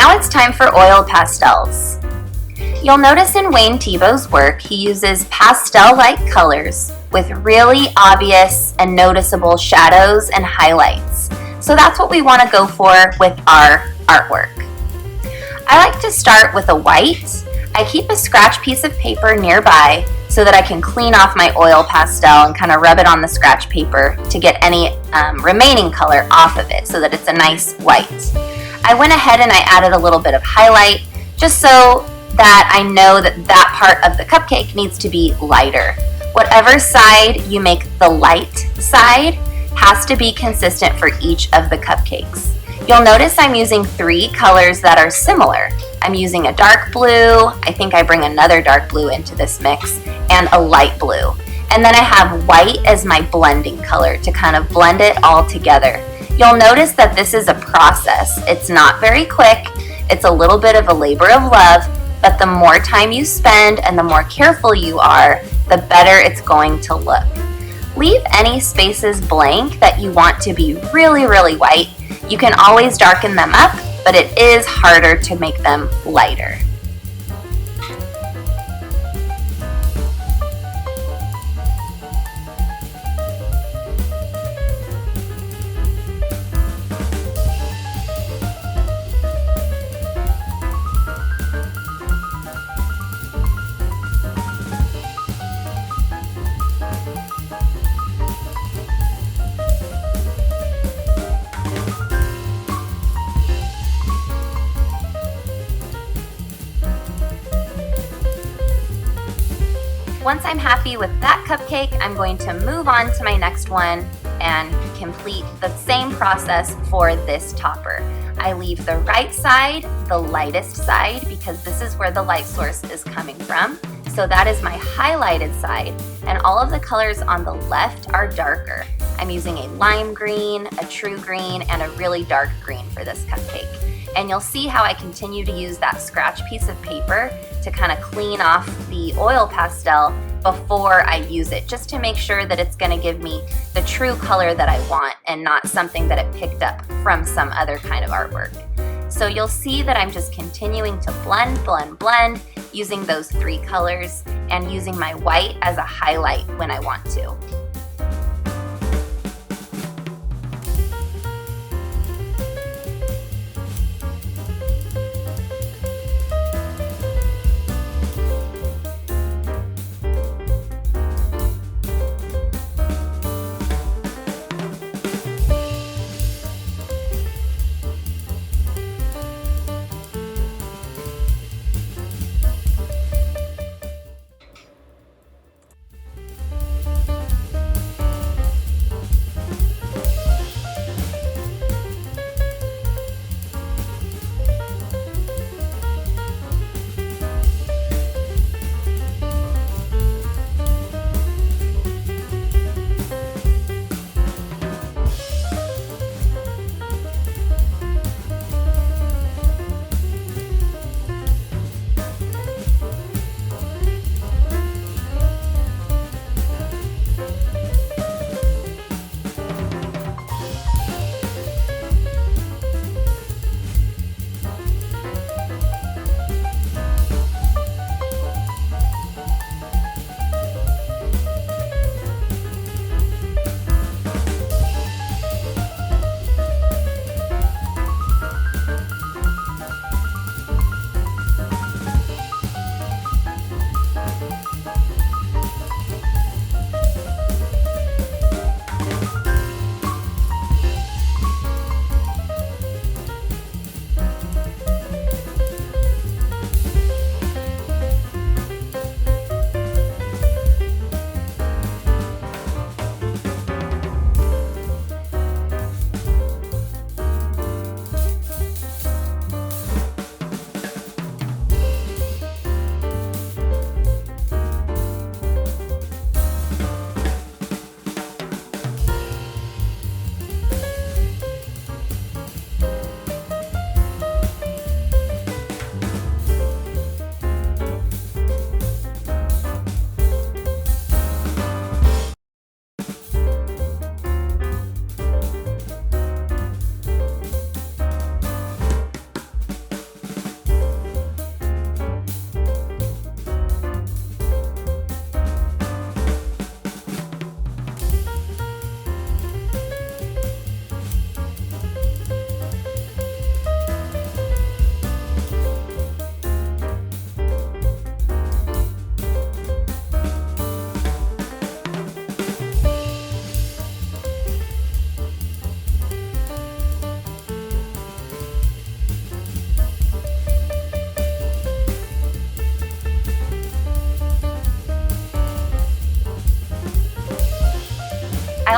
Now it's time for oil pastels. You'll notice in Wayne Thiebaud's work, he uses pastel-like colors with really obvious and noticeable shadows and highlights. So that's what we want to go for with our artwork. I like to start with a white. I keep a scratch piece of paper nearby so that I can clean off my oil pastel and kind of rub it on the scratch paper to get any remaining color off of it so that it's a nice white. I went ahead and I added a little bit of highlight just so that I know that that part of the cupcake needs to be lighter. Whatever side you make the light side has to be consistent for each of the cupcakes. You'll notice I'm using 3 colors that are similar. I'm using a dark blue, I think I bring another dark blue into this mix, and a light blue. And then I have white as my blending color to kind of blend it all together. You'll notice that this is a process. It's not very quick, it's a little bit of a labor of love, but the more time you spend and the more careful you are, the better it's going to look. Leave any spaces blank that you want to be really, really white. You can always darken them up, but it is harder to make them lighter. Once I'm happy with that cupcake, I'm going to move on to my next one and complete the same process for this topper. I leave the right side the lightest side because this is where the light source is coming from. So that is my highlighted side, and all of the colors on the left are darker. I'm using a lime green, a true green, and a really dark green for this cupcake. And you'll see how I continue to use that scratch piece of paper to kind of clean off the oil pastel before I use it, just to make sure that it's going to give me the true color that I want and not something that it picked up from some other kind of artwork. So you'll see that I'm just continuing to blend, blend, blend using those 3 colors and using my white as a highlight when I want to.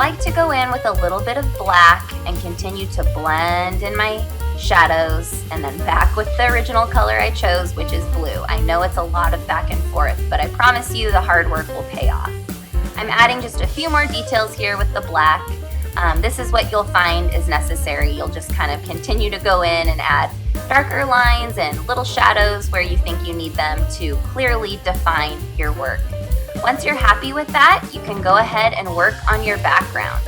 like to go in with a little bit of black and continue to blend in my shadows, and then back with the original color I chose, which is blue. I know it's a lot of back and forth, but I promise you the hard work will pay off. I'm adding just a few more details here with the black. This is what you'll find is necessary. You'll just kind of continue to go in and add darker lines and little shadows where you think you need them to clearly define your work. Once you're happy with that, you can go ahead and work on your background.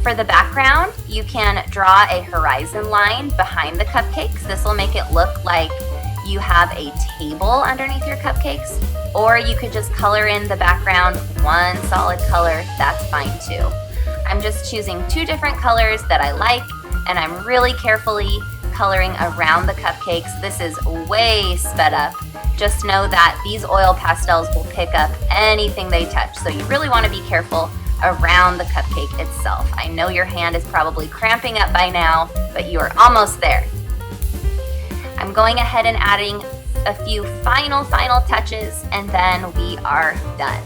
For the background, you can draw a horizon line behind the cupcakes. This will make it look like you have a table underneath your cupcakes, or you could just color in the background one solid color. That's fine too. I'm just choosing two different colors that I like, and I'm really carefully coloring around the cupcakes. This is way sped up. Just know that these oil pastels will pick up anything they touch, so you really want to be careful around the cupcake itself. I know your hand is probably cramping up by now, but you are almost there. I'm going ahead and adding a few final touches, and then we are done.